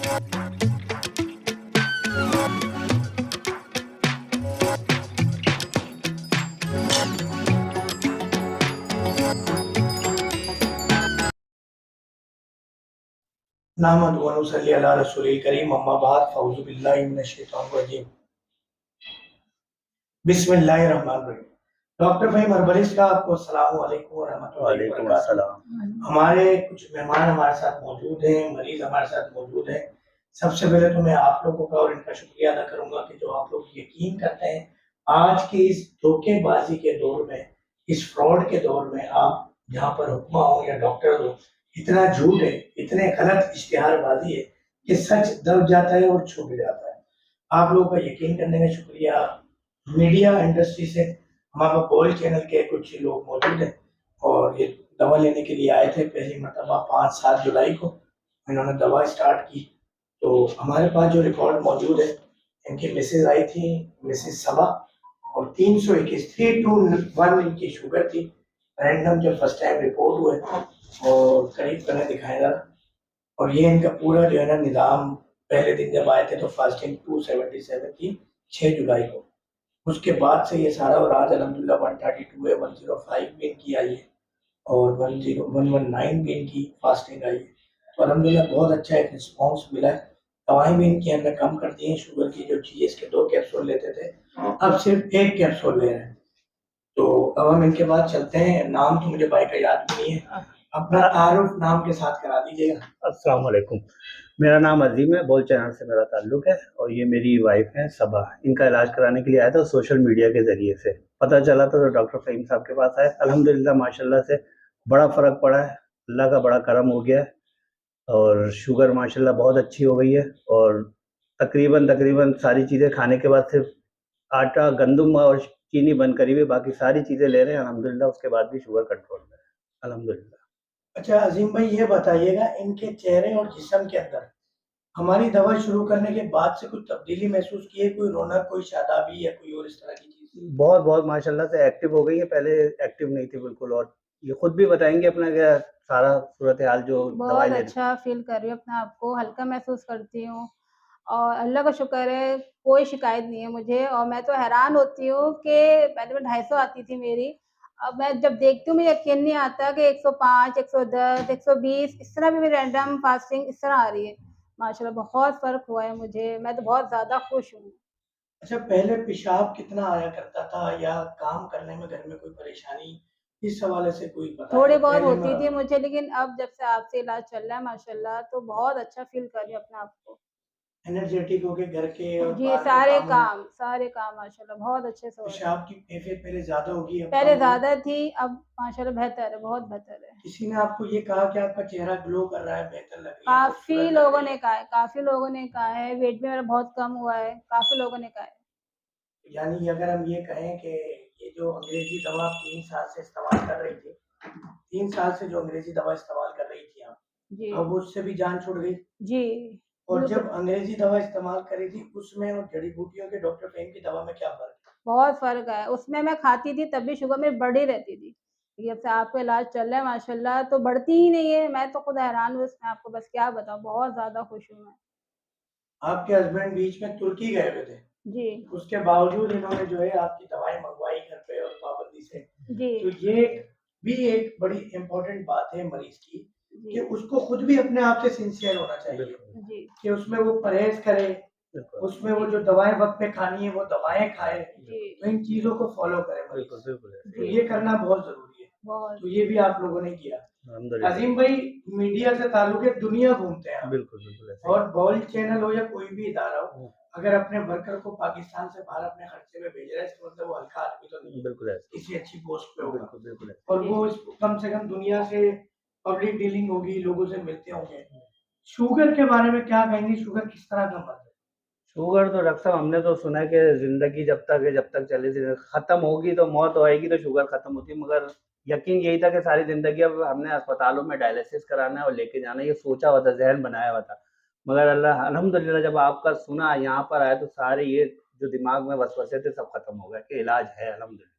नहमदुहु व नसल्ली अला रसूलिल करीम अम्मा बाद फ़अऊज़ु बिल्लाहि मिनश शैतानिर रजीम बिस्मिल्लाहिर्रहमानिर्रहीम। डॉक्टर फ़हीम हर्बलिस्ट का आपको अस्सलामु अलैकुम व रहमतुल्लाहि व बरकातुहू। हमारे कुछ मेहमान हमारे साथ मौजूद हैं, मरीज हमारे साथ मौजूद हैं। सबसे पहले तो मैं आप लोगों का और इनका शुक्रिया अदा करूंगा कि जो आप लोग यकीन करते हैं आज के इस धोखेबाजी के दौर में, इस फ्रॉड के दौर में आप जहाँ पर हुक्मा हो या डॉक्टर हो, इतना झूठ है, इतने गलत इश्तिहारबाजी है कि सच दब जाता है और छुप जाता है। आप लोगों का यकीन करने का शुक्रिया। मीडिया इंडस्ट्री से हमारे गोल्ड चैनल के कुछ लोग मौजूद हैं और ये दवा लेने के लिए आए थे पहली मरतबा 5-7 जुलाई को इन्होंने दवा स्टार्ट की। तो हमारे पास जो रिकॉर्ड मौजूद है, इनकी मिसेज आई थी, मिसेज सबा, और 321 321 इनकी शुगर थी। रैंडम जो फर्स्ट टाइम रिपोर्ट हुए और करीब करने दिखाएगा। और ये इनका पूरा जो है ना निज़ाम, पहले दिन जब आए थे तो फास्टिंग 277 थी 6 जुलाई को। उसके बाद से ये सारा, और आज अल्हम्दुलिल्लाह 132 है, 105 भी इनकी आई है और 119 भी इनकी फास्टिंग आई है। तो अल्हम्दुलिल्लाह बहुत अच्छा एक रिस्पॉन्स मिला है। दवाएं भी इनकी हमने कम कर दी हैं। शुगर की जो चीज़ इसके 2 कैप्सूल लेते थे, अब सिर्फ 1 कैप्सूल ले रहे हैं। तो अब हम इनके बाद चलते हैं। नाम तो मुझे भाई का याद नहीं है, अपना तारुफ नाम के साथ करा दीजिएगा। अस्सलाम वालेकुम, मेरा नाम अजीम है, बोल चैनल से मेरा ताल्लुक़ है और ये मेरी वाइफ है सबा। इनका इलाज कराने के लिए आया था सोशल मीडिया के ज़रिए से, पता चला था तो डॉक्टर फ़हीम साहब के पास आए। अल्हम्दुलिल्लाह माशाल्लाह से बड़ा फ़र्क पड़ा है, अल्लाह का बड़ा करम हो गया है और शुगर माशाल्लाह बहुत अच्छी हो गई है। और तकरीबन सारी चीज़ें खाने के बाद सिर्फ आटा, गंदम और चीनी बंद करी हुई, बाकी सारी चीज़ें ले रहे हैं अल्हम्दुलिल्लाह। उसके बाद भी शुगर कंट्रोल में है अल्हम्दुलिल्लाह। अच्छा अजीम भाई, ये बताइएगा इनके चेहरे और जिस्म के अंदर हमारी दवा शुरू करने के बाद से कुछ तब्दीली महसूस की है? कोई रौनक, कोई शादाबी या कोई और इस तरह की चीज़? बहुत माशाल्लाह से एक्टिव हो गई है, पहले एक्टिव नहीं थी बिल्कुल। और ये खुद भी बताएँगे अपना क्या सारा सूरत-ए-हाल जो दवाई बहुत ले रही। अच्छा फ़ील कर रही हूँ अपने आप को, हल्का महसूस करती हूँ और अल्लाह का शुक्र है, कोई शिकायत नहीं है मुझे। और मैं तो हैरान होती हूँ कि पहले मैं 250 आती थी मेरी, अब मैं जब देखती हूँ मुझे यकीन नहीं आता कि 105, 110, 120 इस तरह भी मेरी रैंडम फास्टिंग इस तरह आ रही है। माशाल्लाह बहुत फ़र्क हुआ है मुझे, मैं तो बहुत ज़्यादा खुश हूँ। अच्छा, पहले पेशाब कितना आया करता था या काम करने में घर में कोई परेशानी, इस हवाले से कोई बताएँ? थोड़ी बहुत पहले होती में थी मुझे, लेकिन अब जब से आपसे इलाज चल रहा है माशाल्लाह तो बहुत अच्छा फ़ील कर रही हूँ अपने आप को। एनर्जेटिक हो के घर के और जी, बाहर के कामों में सारे काम माशाल्लाह बहुत अच्छे से हो रहे हैं। पेशाब की कैफियत पहले ज़्यादा होगी, अब पहले कम होगी? ज़्यादा थी, अब माशाल्लाह बेहतर है, बहुत बेहतर है। किसी ने आपको ये कहा कि आपका चेहरा ग्लो कर रहा है, बेहतर लग रही है, काफ़ी खूबसूरत लग लोगों रही ने है? कहा है, काफ़ी लोगों ने कहा है, वेट भी मेरा बहुत कम हुआ है, काफ़ी लोगों ने कहा है। यानी अगर हम ये कहें कि ये जो अंग्रेज़ी दवा आप 3 साल से इस्तेमाल कर रही थी, 3 साल से जो अंग्रेज़ी दवा इस्तेमाल कर रही थी आप, जी, अब उससे भी जान छूट गई? जी, और जब बिल्कुल, अंग्रेज़ी दवा इस्तेमाल करी थी, उसमें और जड़ी-बूटियों के डॉक्टर फ़हीम की दवा में क्या फ़र्क है? बहुत फ़र्क है। उसमें मैं खाती थी तब भी शुगर मेरी बढ़ ही रहती थी। जब से आपका इलाज चल रहा है माशाल्लाह तो बढ़ती ही नहीं है, मैं तो खुद हैरान हूँ इसमें, आपको बस क्या बताऊँ, बहुत ज़्यादा खुश हूँ मैं। आपके हस्बैंड बीच में तुर्की गए हुए थे, जी, उसके बावजूद इन्होंने जो है आपकी दवाएँ मँगवाई घर पे और पाबंदी से। जी, तो ये भी एक बड़ी इम्पोर्टेंट बात है मरीज़ की जी, कि उसको खुद भी अपने आप से सिंसियर होना चाहिए बिल्कुल, जी, कि उसमें वो परहेज़ करे, बिल्कुल, उसमें वो जी, जो दवाएँ वक़्त पे खानी है, वो दवाएँ खाए, जी, तो इन चीज़ों को फ़ॉलो करे बिल्कुल, मरीज़। बिल्कुल तो ऐसे ही जी, ये करना बहुत ज़रूरी है। बहुत। तो ये भी आप लोगों ने किया। अल्हम्दुलिल्लाह। अज़ीम भाई, मीडिया से ताल्लुक़ है, दुनिया घूमते हैं आप, बिल्कुल ऐसे ही। और गोल्ड चैनल हो या कोई भी इदारा हो, हुँ, अगर अपने वर्कर को पाकिस्तान से बाहर अपने खर्चे में भेज रहा है, इसका मतलब वो हल्का आदमी तो नहीं है, बिल्कुल ऐसे ही। किसी अच्छी पोस्ट पे होगा। बिल्कुल ऐसे और जी। वो कम से कम दुनिया से पब्लिक डीलिंग होगी, लोगों से मिलते होंगे। शुगर के बारे में क्या कहेंगे? शुगर किस तरह का मर्ज़ है? शुगर तो डॉक्टर साहब हमने तो सुना है कि ज़िंदगी जब तक है, जब तक चले ख़त्म होगी तो मौत आएगी तो शुगर ख़त्म होती है। मगर यकीन यही था कि सारी ज़िंदगी अब हमने अस्पतालों में डायलिसिस कराना है और लेके जाना है, ये सोचा हुआ था, ज़हन बनाया हुआ था। मगर अल्लाह अल्हम्दुलिल्लाह जब आपका सुना यहाँ पर आए तो सारे ये जो दिमाग में वसवसे थे सब ख़त्म हो गए कि इलाज है अल्हम्दुलिल्लाह।